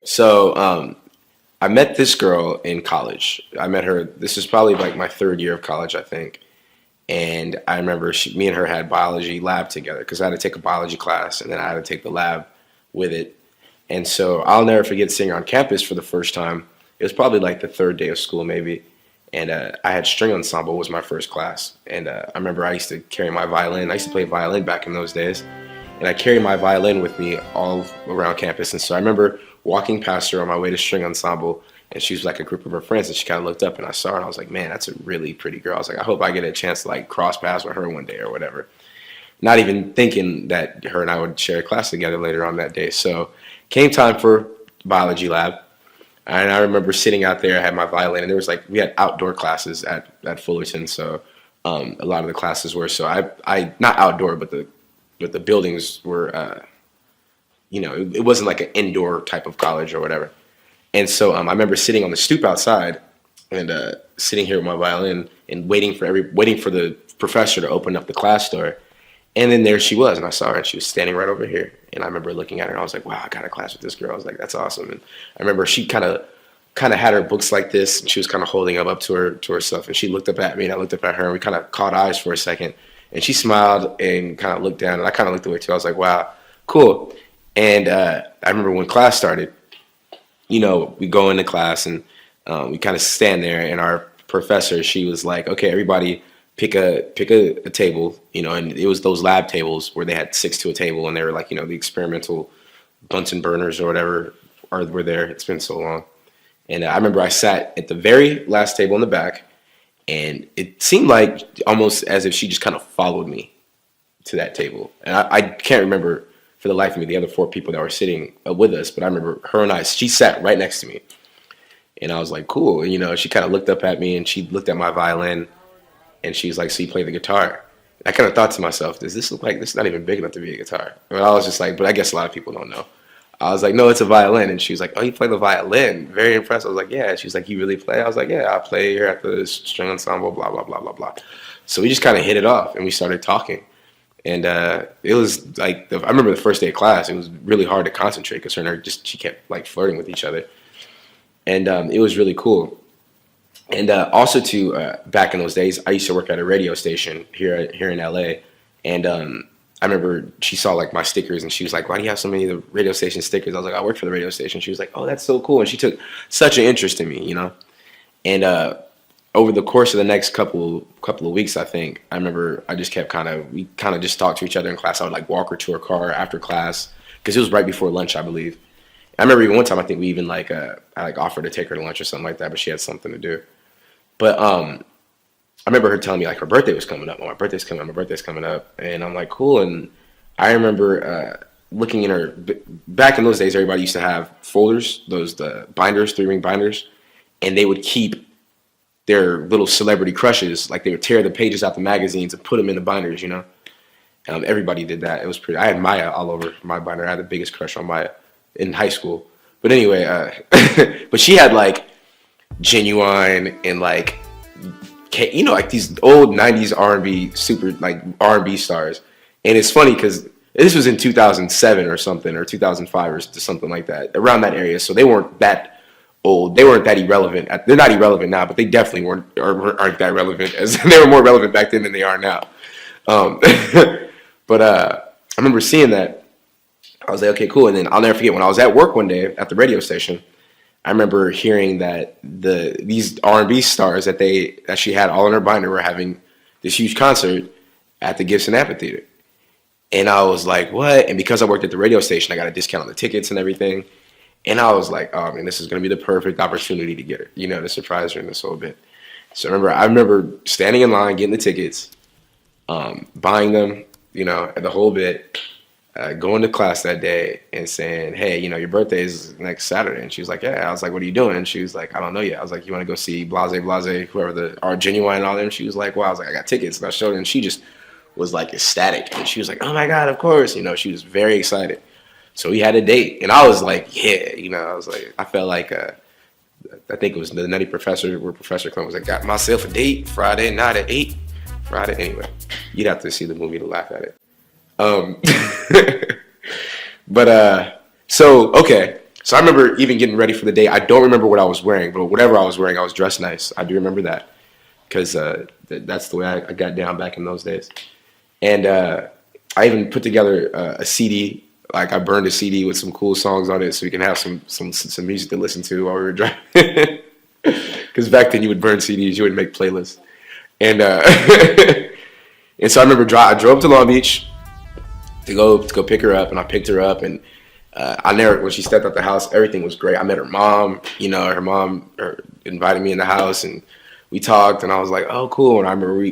So I met this girl in college. I met her. This was probably like my third year of college, I think. And I remember me and her had biology lab together because I had to take a biology class and then I had to take the lab with it. And so I'll never forget seeing her on campus for the first time. It was probably like the third day of school, maybe. And I had string ensemble was my first class. And I remember I used to carry my violin. I used to play violin back in those days. And I carried my violin with me all around campus. And so I remember walking past her on my way to string ensemble, and she was like a group of her friends, and she kind of looked up, and I saw her, and I was like, man, that's a really pretty girl. I was like, I hope I get a chance to like cross paths with her one day or whatever. Not even thinking that her and I would share a class together later on that day. So came time for biology lab, and I remember sitting out there. I had my violin, and there was like we had outdoor classes at Fullerton, so a lot of the classes were. So I not outdoor, but the buildings were it wasn't like an indoor type of college or whatever. And so I remember sitting on the stoop outside and sitting here with my violin and waiting for the professor to open up the class door. And then there she was, and I saw her, and she was standing right over here. And I remember looking at her, and I was like, "Wow, I got a class with this girl." I was like, "That's awesome." And I remember she kind of had her books like this, and she was kind of holding them up to herself. And she looked up at me, and I looked up at her, and we kind of caught eyes for a second. And she smiled and kind of looked down, and I kind of looked away too. I was like, "Wow, cool." And I remember when class started, we go into class and we kind of stand there, and our professor, she was like, okay, everybody pick a table, and it was those lab tables where they had six to a table, and they were like, the experimental Bunsen burners or whatever were there. It's been so long. And I remember I sat at the very last table in the back, and it seemed like almost as if she just kind of followed me to that table. And I can't remember for the life of me the other four people that were sitting with us, but I remember her and she sat right next to me. And I was like, cool. And, she kind of looked up at me, and she looked at my violin, and she's like, so you play the guitar? And I kind of thought to myself, does this look like this is not even big enough to be a guitar? And I was just like, but I guess a lot of people don't know. I was like, no, it's a violin. And she was like, oh, you play the violin? Very impressed. I was like, yeah. She was like, you really play? I was like, yeah, I play here at the string ensemble, blah, blah, blah, blah, blah. So we just kind of hit it off, and we started talking. And it was like, I remember the first day of class, it was really hard to concentrate because her and her she kept like flirting with each other. And it was really cool. And also too, back in those days, I used to work at a radio station here in LA. And I remember she saw like my stickers, and she was like, why do you have so many of the radio station stickers? I was like, I work for the radio station. She was like, oh, that's so cool. And she took such an interest in me, And over the course of the next couple of weeks, I think, I remember I just kept we kind of just talked to each other in class. I would like walk her to her car after class because it was right before lunch, I believe. I remember even one time, I think we even I offered to take her to lunch or something like that, but she had something to do. But I remember her telling me like her birthday was coming up. Oh, my birthday's coming up. And I'm like, cool. And I remember looking in her, back in those days, everybody used to have folders, the binders, 3-ring binders, and they would keep their little celebrity crushes. Like they would tear the pages out the magazines and put them in the binders, Everybody did that. It was pretty. I had Maya all over my binder. I had the biggest crush on Maya in high school. But anyway, but she had like Genuine and like like these old 90s R&B super like R&B stars. And it's funny because this was in 2007 or something, or 2005 or something like that, around that area. So they weren't that old. They weren't that irrelevant. They're not irrelevant now, but they definitely aren't that relevant, as they were more relevant back then than they are now. But I remember seeing that. I was like, okay, cool. And then I'll never forget when I was at work one day at the radio station. I remember hearing that these R&B stars that she had all in her binder were having this huge concert at the Gibson Amphitheater. And I was like, what? And because I worked at the radio station, I got a discount on the tickets and everything. And I was like, oh man, this is going to be the perfect opportunity to get her, to surprise her in this whole bit. So I remember standing in line, getting the tickets, buying them, the whole bit, going to class that day and saying, hey, your birthday is next Saturday. And she was like, yeah. I was like, what are you doing? And she was like, I don't know yet. I was like, you want to go see Blase, whoever our Genuine and all them? She was like, well, I was like, I got tickets. And I showed her, and she just was like ecstatic. And she was like, oh my God, of course. She was very excited. So we had a date. And I was like, yeah, I was like, I felt like, I think it was the Nutty Professor, where Professor Clem was like, got myself a date Friday night at 8. Friday. Anyway, you'd have to see the movie to laugh at it. But so So I remember even getting ready for the day. I don't remember what I was wearing, but whatever I was wearing, I was dressed nice. I do remember that because that's the way I got down back in those days. And I even put together a CD. Like I burned a CD with some cool songs on it, so we can have some music to listen to while we were driving. Because back then you would burn CDs, you wouldn't make playlists. And and so I remember I drove to Long Beach to go pick her up, and I picked her up, and I never, when she stepped out the house, everything was great. I met her mom. You know, her mom invited me in the house, and we talked, and I was like, oh, cool. And I remember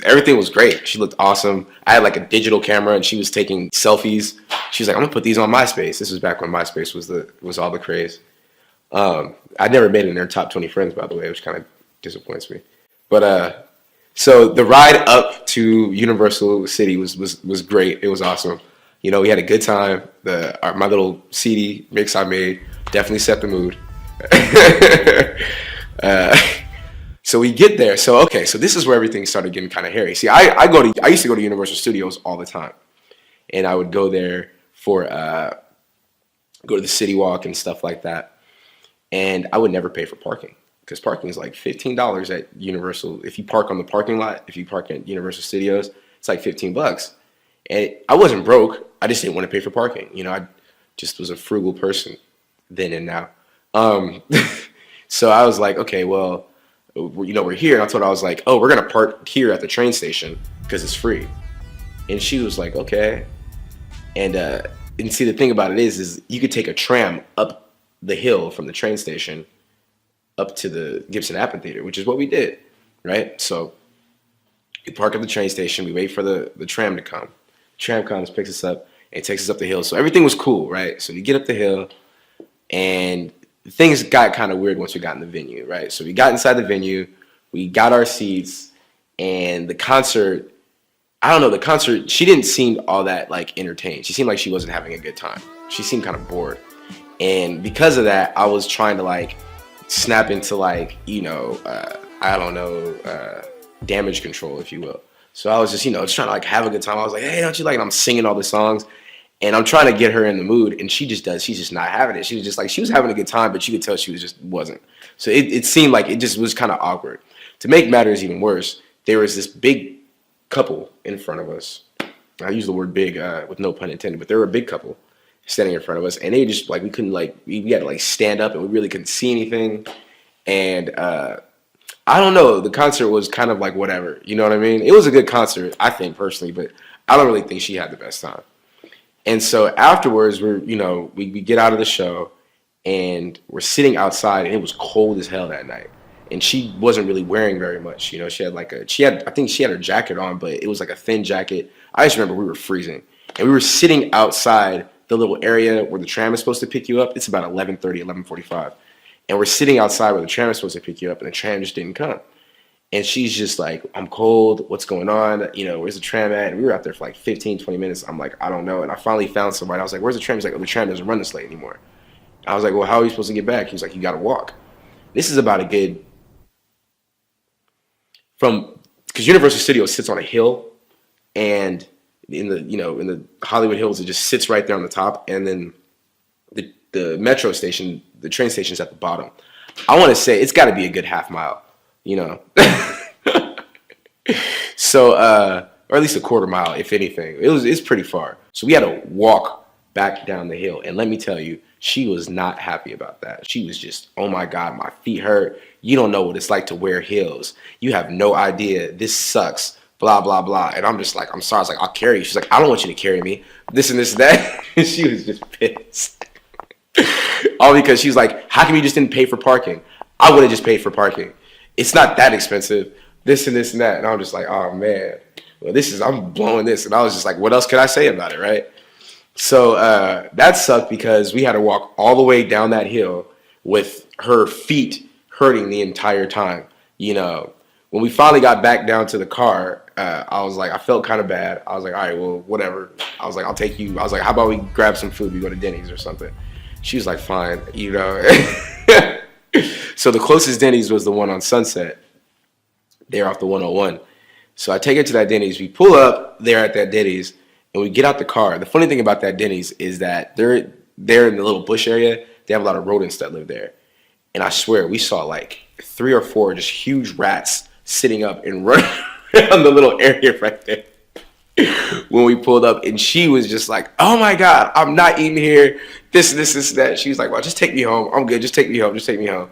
everything was great. She looked awesome. I had like a digital camera, and she was taking selfies. She was like, I'm gonna put these on MySpace. This was back when MySpace was all the craze. I never made it in their top 20 friends, by the way, which kind of disappoints me. But so the ride up to Universal City was great. It was awesome. You know, we had a good time. My little CD mix I made definitely set the mood. So we get there. So okay, so this is where everything started getting kind of hairy. See, I used to go to Universal Studios all the time, and I would go there for go to the City Walk and stuff like that. And I would never pay for parking because parking is like $15 at Universal. If you park on the parking lot, if you park at Universal Studios, it's like $15. And I wasn't broke. I just didn't want to pay for parking. You know, I just was a frugal person then and now. So I was like, okay, well, you know, we're here. And I told her, I was like, oh, we're going to park here at the train station because it's free. And she was like, okay. And see, the thing about it is you could take a tram up the hill from the train station up to the Gibson Amphitheater, which is what we did, right? So we park at the train station. We wait for the tram to come. The tram comes, picks us up, and takes us up the hill. So everything was cool, right? So we get up the hill, and things got kind of weird once we got in the venue, right? So we got inside the venue, we got our seats, and the concert, I don't know, the concert, she didn't seem all that like entertained. She seemed like she wasn't having a good time. She seemed kind of bored. And because of that, I was trying to like snap into like, you know, I don't know, damage control, if you will. So I was just, you know, just trying to like have a good time. I was like, hey, don't you like, and I'm singing all the songs and I'm trying to get her in the mood. And she's just not having it. She was just like, she was having a good time, but you could tell she wasn't. So it seemed like it just was kind of awkward. To make matters even worse, there was this big couple in front of us. I use the word big with no pun intended, but they were a big couple standing in front of us, and they just like, we couldn't like, we had to like stand up, and we really couldn't see anything. And I don't know, the concert was kind of like whatever, you know what I mean? It was a good concert, I think personally, but I don't really think she had the best time. And so afterwards, we get out of the show, and we're sitting outside, and it was cold as hell that night. And she wasn't really wearing very much, you know. I think she had her jacket on, but it was like a thin jacket. I just remember we were freezing, and we were sitting outside the little area where the tram is supposed to pick you up. It's about 11:30, 11:45. And we're sitting outside where the tram is supposed to pick you up, and the tram just didn't come. And she's just like, I'm cold. What's going on? You know, where's the tram at? And we were out there for like 15, 20 minutes. I'm like, I don't know. And I finally found somebody. I was like, where's the tram? He's like, oh, the tram doesn't run this late anymore. I was like, well, how are we supposed to get back? He was like, you got to walk. This is about a good, because Universal Studios sits on a hill, and in the Hollywood Hills, it just sits right there on the top, and then the metro station, the train station is at the bottom. I want to say it's got to be a good half mile, you know. So, or at least a quarter mile, if anything. It's pretty far. So we had to walk back down the hill, and let me tell you, she was not happy about that. She was just, oh my God, my feet hurt. You don't know what it's like to wear heels. You have no idea. This sucks. Blah, blah, blah. And I'm just like, I'm sorry. I was like, I'll carry you. She's like, I don't want you to carry me. This and this and that. And she was just pissed. All because she was like, how come you just didn't pay for parking? I would have just paid for parking. It's not that expensive. This and this and that. And I'm just like, oh man. Well, I'm blowing this. And I was just like, what else could I say about it, right? So that sucked because we had to walk all the way down that hill with her feet hurting the entire time. You know, when we finally got back down to the car, I was like, I felt kind of bad. I was like, all right, well, whatever. I was like, I'll take you. I was like, how about we grab some food? We go to Denny's or something. She was like, fine, you know. So the closest Denny's was the one on Sunset. They're off the 101. So I take her to that Denny's. We pull up there at that Denny's, and we get out the car. The funny thing about that Denny's is that they're in the little bush area. they have a lot of rodents that live there. And I swear, we saw like 3 or 4 just huge rats sitting up and running around the little area right there when we pulled up. And she was just like, oh my God, I'm not eating here. This, that. She was like, well, just take me home. I'm good. Just take me home. Just take me home.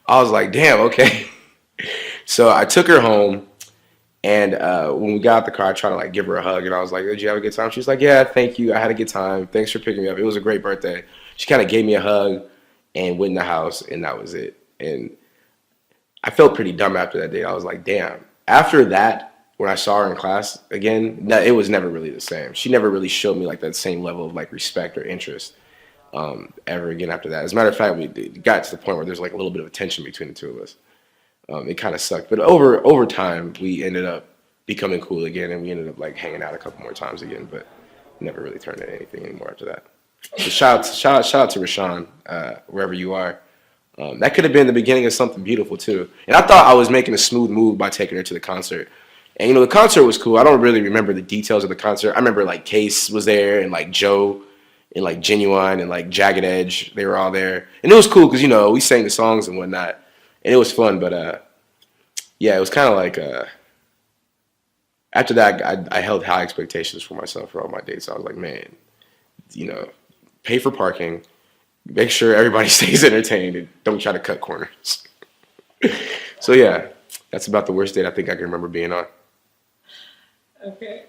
I was like, damn, okay. So I took her home. And when we got out the car, I tried to like give her a hug. And I was like, did you have a good time? She was like, yeah, thank you. I had a good time. Thanks for picking me up. It was a great birthday. She kind of gave me a hug and went in the house. And that was it. And I felt pretty dumb after that day. I was like, damn. After that, when I saw her in class again, it was never really the same. She never really showed me like that same level of like respect or interest ever again after that. As a matter of fact, we got to the point where there's like a little bit of a tension between the two of us. It kind of sucked. But over time, we ended up becoming cool again, and we ended up like hanging out a couple more times again, but never really turned into anything anymore after that. So shout out to Rashawn, wherever you are. That could have been the beginning of something beautiful too. And I thought I was making a smooth move by taking her to the concert. And you know, the concert was cool. I don't really remember the details of the concert. I remember like Case was there and like Joe and like Genuine and like Jagged Edge. They were all there. And it was cool because, you know, we sang the songs and whatnot. And it was fun. But yeah, it was kind of like after that, I held high expectations for myself for all my dates. I was like, man, you know, pay for parking. Make sure everybody stays entertained and don't try to cut corners. So yeah, that's about the worst date I think I can remember being on. Okay.